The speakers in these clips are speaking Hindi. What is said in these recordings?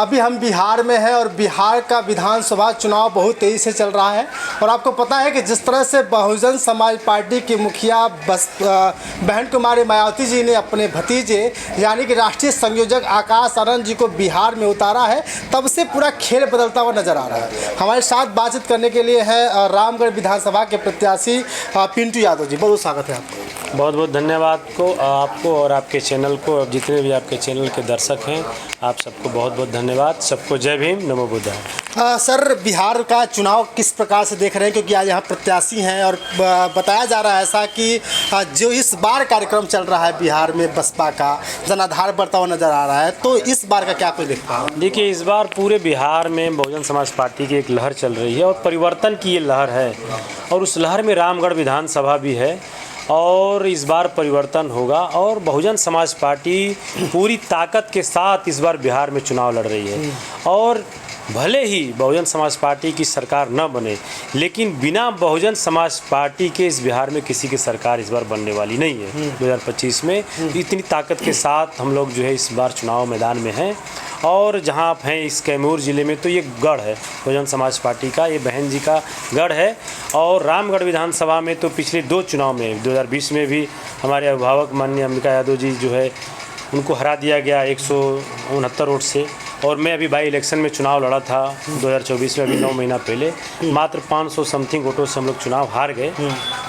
अभी हम बिहार में हैं और बिहार का विधानसभा चुनाव बहुत तेज़ी से चल रहा है और आपको पता है कि जिस तरह से बहुजन समाज पार्टी की मुखिया बहन कुमारी मायावती जी ने अपने भतीजे यानी कि राष्ट्रीय संयोजक आकाश आनंद जी को बिहार में उतारा है, तब से पूरा खेल बदलता हुआ नजर आ रहा है। हमारे साथ बातचीत करने के लिए है रामगढ़ विधानसभा के प्रत्याशी पिंटू यादव जी। बहुत स्वागत है आपको। बहुत बहुत धन्यवाद आपको और आपके चैनल को और जितने भी आपके चैनल के दर्शक हैं, आप सबको बहुत बहुत धन्यवाद। सबको जय भीम, नमो बुद्धाय। सर, बिहार का चुनाव किस प्रकार से देख रहे हैं, क्योंकि आज यहाँ प्रत्याशी हैं और बताया जा रहा है ऐसा कि जो इस बार कार्यक्रम चल रहा है बिहार में बसपा का जनाधार बढ़ता हुआ नज़र आ रहा है, तो इस बार का क्या कोई देखता है? देखिए, इस बार पूरे बिहार में बहुजन समाज पार्टी की एक लहर चल रही है और परिवर्तन की ये लहर है और उस लहर में रामगढ़ विधानसभा भी है और इस बार परिवर्तन होगा और बहुजन समाज पार्टी पूरी ताकत के साथ इस बार बिहार में चुनाव लड़ रही है। और भले ही बहुजन समाज पार्टी की सरकार न बने, लेकिन बिना बहुजन समाज पार्टी के इस बिहार में किसी की सरकार इस बार बनने वाली नहीं है। 2025 में इतनी ताकत के साथ हम लोग जो है इस बार चुनाव मैदान में हैं। और जहाँ आप हैं इस कैमूर ज़िले में, तो ये गढ़ है बहुजन समाज पार्टी का, ये बहन जी का गढ़ है। और रामगढ़ विधानसभा में तो पिछले 2 चुनाव में 2020 में भी हमारे अभिभावक माननीय अंबिका यादव जी जो है उनको हरा दिया गया 169 वोट से। और मैं अभी बाई इलेक्शन में चुनाव लड़ा था 2024 में, अभी 9 महीना पहले, मात्र 500 समथिंग वोटों से हम लोग चुनाव हार गए।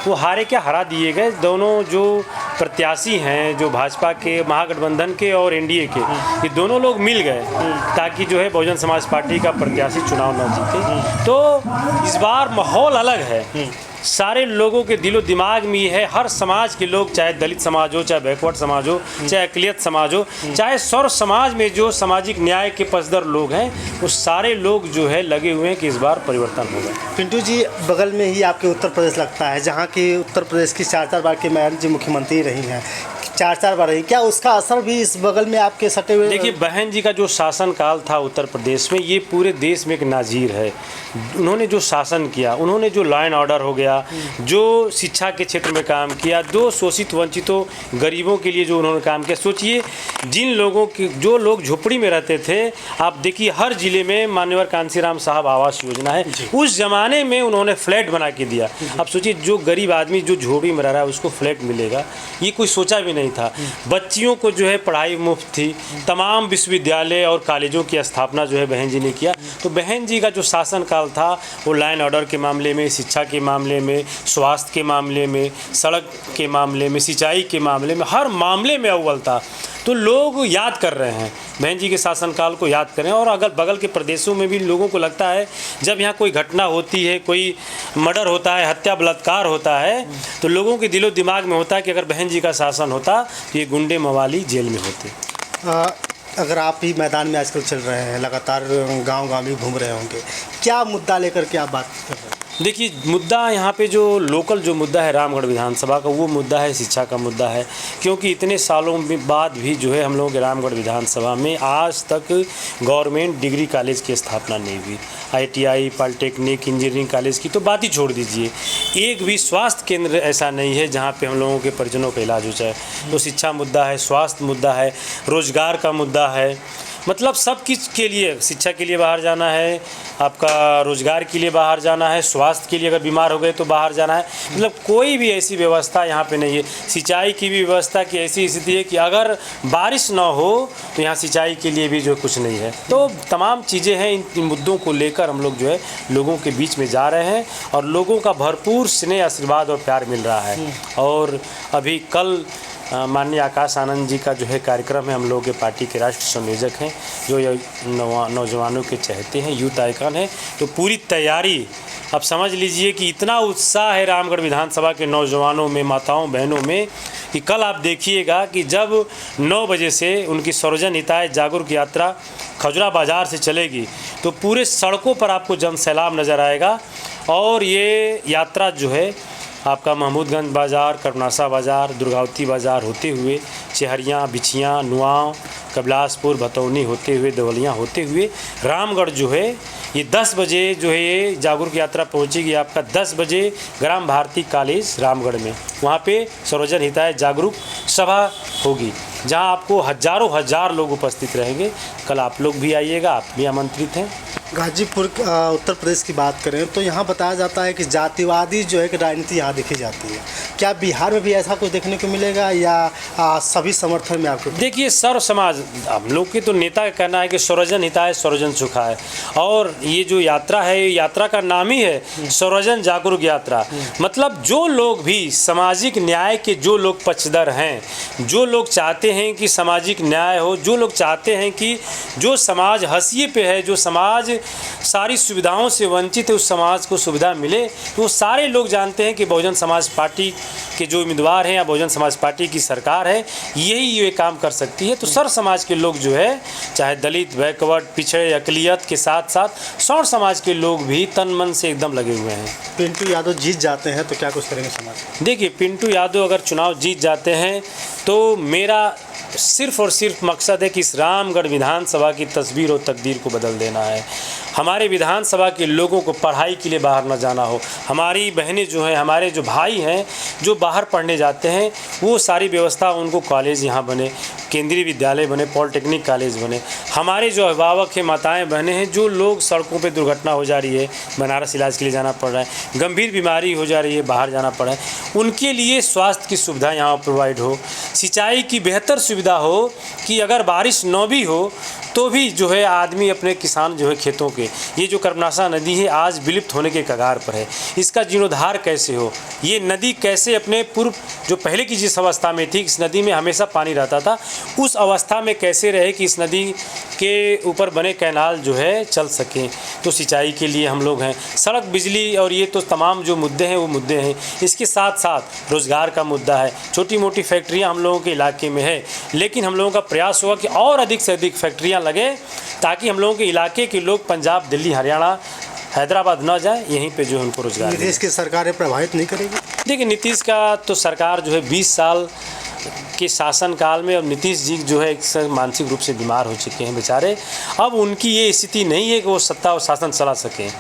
वो हारे क्या, हरा दिए गए। दोनों जो प्रत्याशी हैं, जो भाजपा के, महागठबंधन के और एनडीए के, ये दोनों लोग मिल गए ताकि जो है बहुजन समाज पार्टी का प्रत्याशी चुनाव न जीते। तो इस बार माहौल अलग है, सारे लोगों के दिलो दिमाग में ये है, हर समाज के लोग, चाहे दलित समाज हो, चाहे बैकवर्ड समाज हो, चाहे अकलियत समाज हो, चाहे सर्व समाज में जो सामाजिक न्याय के पसदर लोग हैं, वो सारे लोग जो है लगे हुए हैं कि इस बार परिवर्तन होगा। पिंटू जी, बगल में ही आपके उत्तर प्रदेश लगता है, जहाँ की उत्तर प्रदेश की 4 बार की मैडम जी मुख्यमंत्री रही हैं, 4 बार रही। क्या उसका असर भी इस बगल में आपके सटे हुए? देखिए, बहन जी का जो शासनकाल था उत्तर प्रदेश में, ये पूरे देश में एक नाजीर है। उन्होंने जो शासन किया, उन्होंने जो लॉ एंड ऑर्डर हो गया, जो शिक्षा के क्षेत्र में काम किया, जो शोषित वंचितों गरीबों के लिए जो उन्होंने काम किया। सोचिए, जिन लोगों की, जो लोग झोपड़ी में रहते थे, आप देखिए हर ज़िले में मान्यवर कांसीराम साहब आवास योजना है, उस ज़माने में उन्होंने फ्लैट बना के दिया। अब सोचिए, जो गरीब आदमी जो झोपड़ी में रह रहा है उसको फ्लैट मिलेगा, ये कोई सोचा भी नहीं था। बच्चियों को जो है पढ़ाई मुफ्त थी, तमाम विश्वविद्यालय और कॉलेजों की स्थापना जो है बहन जी ने किया। तो बहन जी का जो शासनकाल था, वो लॉ एंड ऑर्डर के मामले में, शिक्षा के मामले में, स्वास्थ्य के मामले में, सड़क के मामले में, सिंचाई के मामले में, हर मामले में अव्वल था। तो लोग याद कर रहे हैं, बहन जी के शासनकाल को याद करें। और अगल बगल के प्रदेशों में भी लोगों को लगता है, जब यहाँ कोई घटना होती है, कोई मर्डर होता है, हत्या बलात्कार होता है, तो लोगों के दिलो दिमाग में होता है कि अगर बहन जी का शासन होता तो ये गुंडे मवाली जेल में होते। अगर आप ही मैदान में आजकल चल रहे हैं, लगातार गांव-गांव भी घूम रहे होंगे, क्या मुद्दा लेकर के आप बात कर रहे हैं? देखिए, मुद्दा यहाँ पे जो लोकल जो मुद्दा है रामगढ़ विधानसभा का, वो मुद्दा है शिक्षा का मुद्दा है। क्योंकि इतने सालों में बाद भी जो है हम लोग रामगढ़ विधानसभा में आज तक गवर्नमेंट डिग्री कॉलेज की स्थापना नहीं हुई। ITI, पॉलिटेक्निक, इंजीनियरिंग कॉलेज की तो बात ही छोड़ दीजिए, एक भी स्वास्थ्य केंद्र ऐसा नहीं है जहाँ पे हम लोगों के परिजनों का इलाज हो जाए। तो शिक्षा मुद्दा है, स्वास्थ्य मुद्दा है, रोजगार का मुद्दा है, मतलब सब चीज़ के लिए, शिक्षा के लिए बाहर जाना है, आपका रोज़गार के लिए बाहर जाना है, स्वास्थ्य के लिए अगर बीमार हो गए तो बाहर जाना है। मतलब कोई भी ऐसी व्यवस्था यहाँ पे नहीं है। सिंचाई की भी व्यवस्था की ऐसी स्थिति है कि अगर बारिश ना हो तो यहाँ सिंचाई के लिए भी जो कुछ नहीं है। तो तमाम चीज़ें हैं, इन मुद्दों को लेकर हम लोग जो है लोगों के बीच में जा रहे हैं और लोगों का भरपूर स्नेह, आशीर्वाद और प्यार मिल रहा है। और अभी कल माननीय आकाश आनंद जी का जो है कार्यक्रम है, हम लोगों के पार्टी के राष्ट्रीय संयोजक हैं, जो नौजवानों के चहेते हैं, यूथ आइकन है। तो पूरी तैयारी, अब समझ लीजिए कि इतना उत्साह है रामगढ़ विधानसभा के नौजवानों में, माताओं बहनों में, कि कल आप देखिएगा कि जब 9 बजे से उनकी सर्वजन हिताय जागरूक यात्रा खजुरा बाज़ार से चलेगी, तो पूरे सड़कों पर आपको जन सैलाब नज़र आएगा। और ये यात्रा जो है आपका महमूदगंज बाज़ार, करनासा बाज़ार, दुर्गावती बाज़ार होते हुए चेहरियाँ, बिछियाँ, नुआव, कबलासपुर, भतौनी होते हुए, देवलियाँ होते हुए रामगढ़ जो है ये 10 बजे जो है ये जागरूक यात्रा पहुंचेगी आपका 10 बजे ग्राम भारती कॉलेज रामगढ़ में। वहाँ पे सर्वजन हिताय जागरूक सभा होगी, जहाँ आपको हज़ारों हजार लोग उपस्थित रहेंगे। कल आप लोग भी आइएगा, आप भी आमंत्रित हैं। गाजीपुर उत्तर प्रदेश की बात करें तो यहाँ बताया जाता है कि जातिवादी जो है कि राजनीति यहाँ देखी जाती है। क्या बिहार में भी ऐसा कुछ देखने को मिलेगा या सभी समर्थन में आपको? देखिए, सर्व समाज, हम लोग के तो नेता का कहना है कि सर्वजन हिताय सर्वजन सुखाय, और ये जो यात्रा है, ये यात्रा का नाम ही है सर्वजन जागरूक यात्रा। मतलब जो लोग भी सामाजिक न्याय के जो लोग पक्षधर हैं, जो लोग चाहते हैं कि सामाजिक न्याय हो, जो लोग चाहते हैं कि जो समाज हंसिए पे है, जो समाज सारी सुविधाओं से वंचित है, उस समाज को सुविधा मिले, तो वो सारे लोग जानते हैं कि बहुजन समाज पार्टी के जो उम्मीदवार हैं या बहुजन समाज पार्टी की सरकार है, यही ये काम कर सकती है। तो सर्व समाज के लोग जो है, चाहे दलित, बैकवर्ड, पिछड़े, अकलियत के साथ साथ सौर समाज के लोग भी तन मन से एकदम लगे हुए हैं। पिंटू यादव जीत जाते हैं तो क्या कुछ करेंगे समाज? देखिए, पिंटू यादव अगर चुनाव जीत जाते हैं तो मेरा सिर्फ़ और सिर्फ मकसद है कि इस रामगढ़ विधानसभा की तस्वीर और तकदीर को बदल देना है। हमारे विधानसभा के लोगों को पढ़ाई के लिए बाहर न जाना हो। हमारी बहनें जो हैं, हमारे जो भाई हैं जो बाहर पढ़ने जाते हैं, वो सारी व्यवस्था, उनको कॉलेज यहाँ बने, केंद्रीय विद्यालय बने, पॉलिटेक्निक कॉलेज बने। हमारे जो अभिभावक हैं, माताएं बहनें हैं, जो लोग सड़कों पे दुर्घटना हो जा रही है, बनारस इलाज के लिए जाना पड़ रहा है, गंभीर बीमारी हो जा रही है, बाहर जाना पड़ रहा है, उनके लिए स्वास्थ्य की सुविधा यहाँ प्रोवाइड हो, सिंचाई की बेहतर सुविधा हो कि अगर बारिश न भी हो तो भी जो है आदमी अपने किसान जो है खेतों के, ये जो कर्मनाशा नदी है आज विलुप्त होने के कगार पर है, इसका जीर्णोद्धार कैसे हो, ये नदी कैसे अपने पूर्व जो पहले की जिस अवस्था में थी, इस नदी में हमेशा पानी रहता था, उस अवस्था में कैसे रहे कि इस नदी के ऊपर बने कैनाल जो है चल सकें। तो सिंचाई के लिए हम लोग हैं, सड़क, बिजली, और ये तो तमाम जो मुद्दे हैं वो मुद्दे हैं। इसके साथ साथ रोज़गार का मुद्दा है। छोटी मोटी फैक्ट्रियाँ हम लोगों के इलाके में है, लेकिन हम लोगों का प्रयास होगा कि और अधिक से अधिक फैक्ट्रियाँ लगे, ताकि हम लोगों के इलाके के लोग पंजाब, दिल्ली, हरियाणा, हैदराबाद न जाए, यहीं पे जो है उनको रोजगार। नीतीश की सरकारें प्रभावित नहीं करेगी? देखिए, नीतीश का तो सरकार जो है 20 साल के शासनकाल में, अब नीतीश जी जो है एक मानसिक रूप से बीमार हो चुके हैं बेचारे। अब उनकी ये स्थिति नहीं है कि वो सत्ता और शासन चला सकें।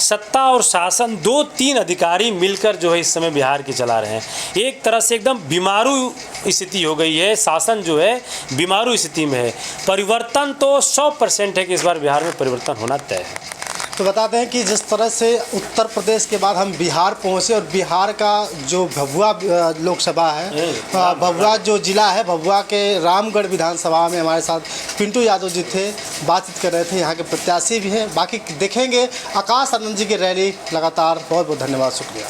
सत्ता और शासन 2-3 अधिकारी मिलकर जो है इस समय बिहार के चला रहे हैं। एक तरह से एकदम बीमारू स्थिति हो गई है, शासन जो है बीमारू स्थिति में है। परिवर्तन तो 100% है कि इस बार बिहार में परिवर्तन होना तय है। तो बताते हैं कि जिस तरह से उत्तर प्रदेश के बाद हम बिहार पहुंचे और बिहार का जो भभुआ लोकसभा है, भभुआ जो ज़िला है, भभुआ के रामगढ़ विधानसभा में हमारे साथ पिंटू यादव जी थे, बातचीत कर रहे थे। यहाँ के प्रत्याशी भी हैं, बाकी देखेंगे। आकाश आनंद जी की रैली लगातार। बहुत बहुत धन्यवाद, शुक्रिया।